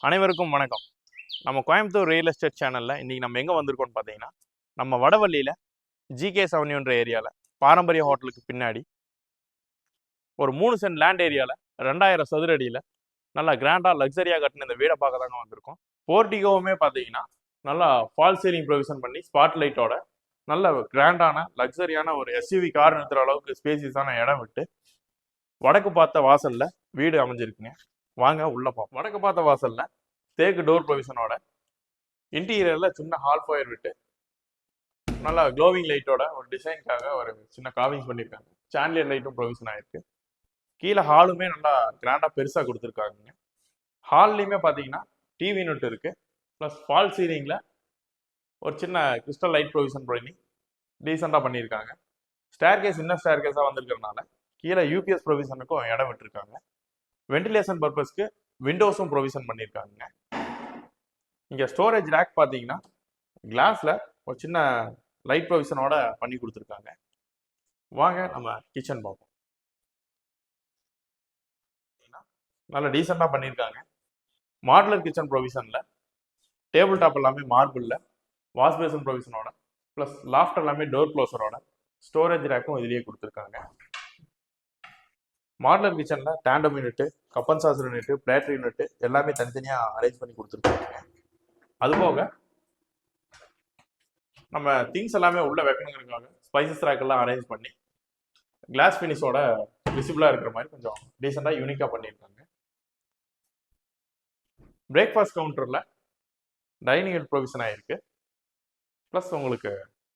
அனைவருக்கும் வணக்கம். நம்ம கோயம்புத்தூர் ரியல் எஸ்டேட் சேனலில் இன்றைக்கி நம்ம எங்கே வந்திருக்கோம்னு பார்த்தீங்கன்னா, நம்ம வடவள்ளியில் ஜிகே செவன்யூன்ற ஏரியாவில் பாரம்பரிய ஹோட்டலுக்கு பின்னாடி ஒரு 3 சென்ட் லேண்ட் ஏரியாவில் 2000 சதுர அடியில் நல்லா கிராண்டாக லக்ஸரியாக கட்டின இந்த வீடை பார்க்க தாங்க வந்திருக்கோம். போர்ட்டிகோவுமே பார்த்தீங்கன்னா நல்லா ஃபால் சீலிங் ப்ரொவிஷன் பண்ணி ஸ்பாட் லைட்டோட நல்ல கிராண்டான லக்ஸரியான ஒரு எஸ்யூவி கார் நிறுத்துற அளவுக்கு ஸ்பேசியஸான இடம் விட்டு வடக்கு பார்த்த வாசலில் வீடு அமைஞ்சிருக்குங்க. வாங்க உள்ள பார்ப்போம். வடக்கு பார்த்த வாசல்ல தேக்கு டோர் ப்ரொவிஷனோட இன்டீரியர்ல சின்ன ஹால் ஃபயர் விட்டு நல்லா க்ளோவிங் லைட்டோட ஒரு டிசைனுக்காக ஒரு சின்ன காவிங்ஸ் பண்ணியிருக்காங்க. சாண்டிலியர் லைட்டும் ப்ரொவிஷன் ஆயிருக்கு. கீழே ஹாலுமே நல்லா கிராண்டா பெருசா கொடுத்துருக்காங்க. ஹால்லையுமே பார்த்தீங்கன்னா டிவி யூனிட் இருக்கு. ப்ளஸ் ஃபால் சீலிங்ல ஒரு சின்ன கிறிஸ்டல் லைட் ப்ரொவிஷன் பண்ணி டீசெண்டாக பண்ணியிருக்காங்க. ஸ்டேர் கேஸ் இன்னும் ஸ்டேர் கேஸாக வந்திருக்கிறதுனால கீழே யூபிஎஸ் ப்ரொவிஷனுக்கும் இடம் விட்டுருக்காங்க. வென்டிலேஷன் பர்பஸ்க்கு விண்டோஸும் ப்ரொவிஷன் பண்ணியிருக்காங்க. இங்கே ஸ்டோரேஜ் ரேக் பார்த்தீங்கன்னா கிளாஸில் ஒரு சின்ன லைட் ப்ரொவிஷனோட பண்ணி கொடுத்துருக்காங்க. வாங்க நம்ம கிச்சன் பார்ப்போம். நல்லா டீசெண்டாக பண்ணியிருக்காங்க. மாடுலர் கிச்சன் ப்ரொவிஷனில் டேபிள் டாப் எல்லாமே மார்பிளில் வாஷ் பேசன் ப்ரொவிஷனோட ப்ளஸ் லாஃப்ட் எல்லாமே டோர் க்ளோஸரோட ஸ்டோரேஜ் ரேக்கும் இதுலேயே கொடுத்துருக்காங்க. மாடலர் கிச்சனில் tandem unit, cup and saucer unit, platter unit எல்லாமே தனித்தனியாக அரேஞ்ச் பண்ணி கொடுத்துருக்காங்க. அதுபோக நம்ம திங்ஸ் எல்லாமே உள்ள வைக்கணுங்கிறதுக்காக ஸ்பைசஸ் ரேக்கெல்லாம் அரேஞ்ச் பண்ணி கிளாஸ் ஃபினிஷோட விசிபிளாக இருக்கிற மாதிரி கொஞ்சம் டீசெண்டாக யூனிக்காக பண்ணியிருக்காங்க. பிரேக்ஃபாஸ்ட் கவுண்டரில் டைனிங் யூனிட் ப்ரொவிஷன் ஆகிருக்கு. ப்ளஸ் உங்களுக்கு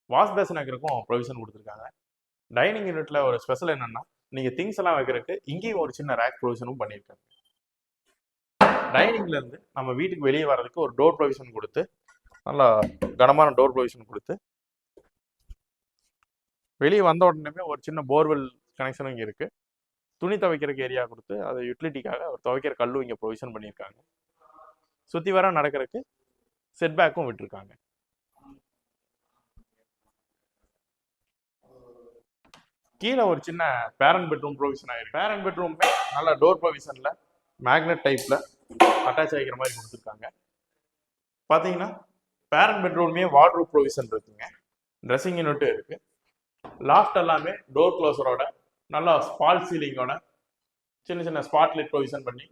வாஷ் பேசன் வைக்கிறதுக்கும் ப்ரொவிஷன் கொடுத்துருக்காங்க. டைனிங் யூனிட்டில் ஒரு ஸ்பெஷல் என்னென்னா நீங்கள் திங்ஸ் எல்லாம் வைக்கிறதுக்கு இங்கேயும் ஒரு சின்ன ரேக் ப்ரொவிஷனும் பண்ணியிருக்காங்க. டைனிங்லேருந்து நம்ம வீட்டுக்கு வெளியே வர்றதுக்கு ஒரு டோர் ப்ரொவிஷன் கொடுத்து நல்லா கனமான டோர் ப்ரொவிஷன் கொடுத்து வெளியே வந்த உடனே ஒரு சின்ன போர்வெல் கனெக்ஷனும் இங்கே இருக்குது. துணி துவைக்கிறதுக்கு ஏரியா கொடுத்து அதை யூட்டிலிட்டிக்காக துவைக்கிற கல்லும் இங்கே ப்ரொவிஷன் பண்ணியிருக்காங்க. சுற்றி வர நடக்கிறதுக்கு செட்பேக்கும் விட்டுருக்காங்க. கீழே ஒரு சின்ன பேரண்ட் பெட்ரூம் ப்ரொவிஷன் ஆயிருக்கு. பேரண்ட் பெட்ரூமே நல்ல டோர் ப்ரொவிஷனில் மேக்னெட் டைப்பில் அட்டாச் ஆகிக்கிற மாதிரி கொடுத்துருக்காங்க. பார்த்தீங்கன்னா பேரண்ட் பெட்ரூம்லேயே வார்ட்ரூப் ப்ரொவிஷன் இருக்குங்க. ட்ரெஸ்ஸிங் யூனிட்டும் இருக்குது. லாஃப்ட் எல்லாமே டோர் க்ளோஸரோட நல்லா ஸ்பால் சீலிங்கோட சின்ன சின்ன ஸ்பாட் லைட் ப்ரொவிஷன் பண்ணி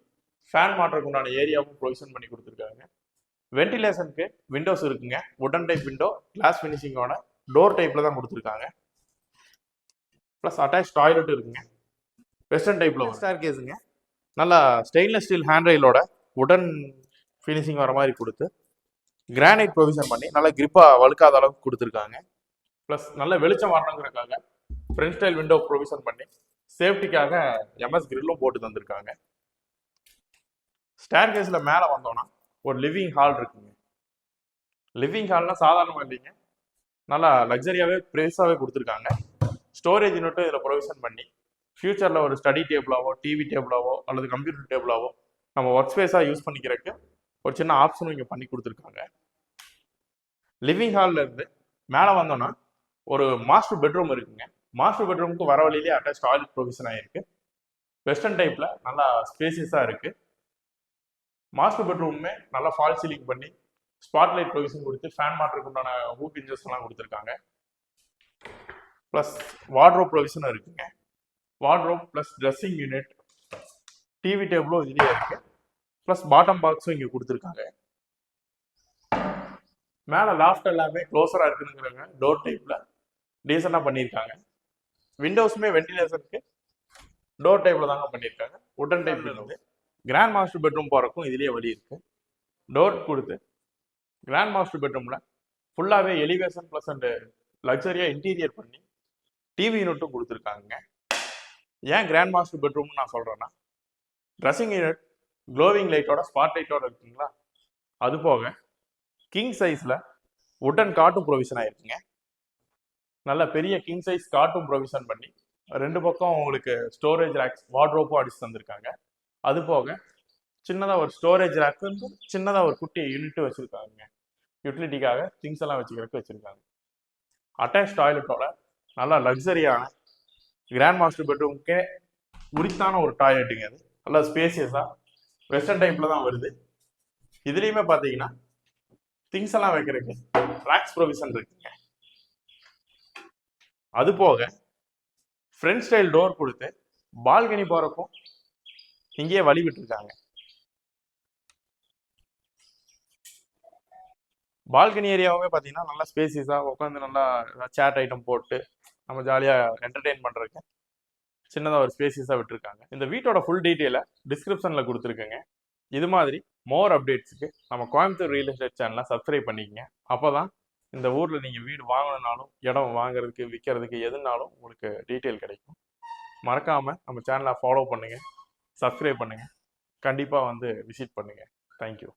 ஃபேன் மாட்டுறதுக்கு உண்டான ஏரியாவும் ப்ரொவிஷன் பண்ணி கொடுத்துருக்காங்க. வென்டிலேஷனுக்கு விண்டோஸ் இருக்குங்க. வுடன் டைப் விண்டோ, கிளாஸ் ஃபினிஷிங்கோட டோர் டைப்பில் தான் கொடுத்துருக்காங்க. ப்ளஸ் அட்டாச் டாய்லெட் இருக்குங்க. வெஸ்டர்ன் டைப்பில் ஸ்டேர் கேஸுங்க. நல்லா ஸ்டெயின்லெஸ் ஸ்டீல் ஹேண்ட் ரெயிலோட உடன் ஃபினிஷிங் வர மாதிரி கொடுத்து கிரானைட் ப்ரொவிஷன் பண்ணி நல்லா கிரிப்பாக வழுக்காத அளவுக்கு கொடுத்துருக்காங்க. ப்ளஸ் நல்ல வெளிச்சம் வரணுங்கிறதுக்காக ஃப்ரண்ட் ஸ்டைல் விண்டோ ப்ரொவிஷன் பண்ணி சேஃப்டிக்காக எம்எஸ் கிரில்லும் போட்டு தந்திருக்காங்க. ஸ்டேர் கேஸில் மேலே வந்தோன்னா ஒரு லிவிங் ஹால் இருக்குங்க. லிவிங் ஹால்னால் சாதாரணமாக இல்லைங்க, நல்லா லக்ஸரியாகவே ப்ரைஸாகவே கொடுத்துருக்காங்க. ஸ்டோரேஜ் யூனிட்டும் இதில் ப்ரொவிஷன் பண்ணி ஃபியூச்சரில் ஒரு ஸ்டடி டேபிளாவோ, டிவி டேபிளாவோ அல்லது கம்ப்யூட்டர் டேபிளாவோ நம்ம ஒர்க் ஸ்பேஸாக யூஸ் பண்ணிக்கிறதுக்கு ஒரு சின்ன ஆப்ஷனும் இங்கே பண்ணி கொடுத்துருக்காங்க. லிவிங் ஹாலில் இருந்து மேலே வந்தோன்னா ஒரு மாஸ்டர் பெட்ரூம் இருக்குங்க. மாஸ்டர் பெட்ரூமுக்கு வர வழியிலே அட்டாச் டாய்லெட் ப்ரொவிஷன் ஆகிருக்கு. வெஸ்டர்ன் டைப்பில் நல்லா ஸ்பேசியஸாக இருக்குது. மாஸ்டர் பெட்ரூமுமே நல்லா ஃபால் சீலிங் பண்ணி ஸ்பாட்லைட் ப்ரொவிஷன் கொடுத்து ஃபேன் மாட்டுறதுக்கு உண்டான ஹூக் இன்ஜஸ் எல்லாம் கொடுத்துருக்காங்க. ப்ளஸ் வார்ட்ரோப் ப்ரொவிஷனும் இருக்குங்க. Wardrobe plus dressing unit, TV டேபிளும் இதுலேயே இருக்குது. ப்ளஸ் பாட்டம் பாக்ஸும் இங்கே கொடுத்துருக்காங்க. மேலே லாஃப்ட் எல்லாமே க்ளோஸராக இருக்குதுங்கிறாங்க. டோர் டைப்பில் டீசெண்டாக பண்ணியிருக்காங்க. விண்டோஸுமே வென்டிலேஷனுக்கு டோர் டைப்பில் தாங்க பண்ணியிருக்காங்க. உடன் டைப்பில் இருந்து கிராண்ட் மாஸ்டர் பெட்ரூம் போகிறக்கும் இதுலேயே வழி இருக்குது. டோர் கொடுத்து கிராண்ட் மாஸ்டர் பெட்ரூமில் ஃபுல்லாகவே எலிவேஷன் ப்ளஸ் அண்டு லக்ஸரியாக இன்டீரியர் பண்ணி டிவி யூனிட்டும் கொடுத்துருக்காங்க. ஏன் கிராண்ட் மாஸ்டர் பெட்ரூம்னு நான் சொல்கிறேன்னா, ட்ரெஸ்ஸிங் யூனிட் க்ளோவிங் லைட்டோட ஸ்பாட் லைட்டோட இருக்குங்களா. அது போக கிங் சைஸில் உடன் காட்டும் ப்ரொவிஷன் ஆகிருக்குங்க. நல்ல பெரிய கிங் சைஸ் காட்டும் ப்ரொவிஷன் பண்ணி 2 பக்கம் உங்களுக்கு ஸ்டோரேஜ் ரேக்ஸ் வார்ட்ரோப்பும் அடிச்சு தந்திருக்காங்க. அது போக சின்னதாக ஒரு ஸ்டோரேஜ் ரேக்கு சின்னதாக ஒரு குட்டி யூனிட்டு வச்சுருக்காங்க. யூட்டிலிட்டிக்காக திங்ஸ் எல்லாம் வச்சுக்கிறதுக்கு வச்சுருக்காங்க. அட்டாச் டாய்லெட்டோட நல்லா லக்ஸரியான கிராண்ட் மாஸ்டர் பெட்ரூமுக்கே உரித்தான ஒரு டாய்லெட்டுங்க. அது நல்லா ஸ்பேசியஸாக வெஸ்டர்ன் டைப்பில் தான் வருது. இதுலயுமே பாத்தீங்கன்னா திங்ஸ் எல்லாம் வைக்கிறதுக்கு ராக்ஸ் ப்ரொவிஷன் இருக்குங்க. அது போக ஃப்ரண்ட் ஸ்டைல் டோர் கொடுத்து பால்கனி போறப்போ இங்கேயே வழி விட்டுருக்காங்க. பால்கனி ஏரியாவுமே பார்த்தீங்கன்னா நல்லா ஸ்பேசியஸாக உட்காந்து நல்லா சேட் ஐட்டம் போட்டு நம்ம ஜாலியாக என்டர்டெயின் பண்ணுறதுக்கு சின்னதாக ஒரு ஸ்பேசியஸாக விட்டுருக்காங்க. இந்த வீட்டோட ஃபுல் டீட்டெயிலை டிஸ்கிரிப்ஷனில் கொடுத்துருக்கேங்க. இது மாதிரி மோர் அப்டேட்ஸுக்கு நம்ம கோயம்புத்தூர் ரியல் எஸ்டேட் சேனலை சப்ஸ்கிரைப் பண்ணிக்கங்க. அப்போ தான் இந்த ஊரில் நீங்கள் வீடு வாங்கணுன்னாலும் இடம் வாங்குறதுக்கு விற்கிறதுக்கு எதுனாலும் உங்களுக்கு டீட்டெயில் கிடைக்கும். மறக்காமல் நம்ம சேனலை ஃபாலோ பண்ணுங்கள், சப்ஸ்கிரைப் பண்ணுங்கள், கண்டிப்பாக வந்து விசிட் பண்ணுங்கள். தேங்க்யூ.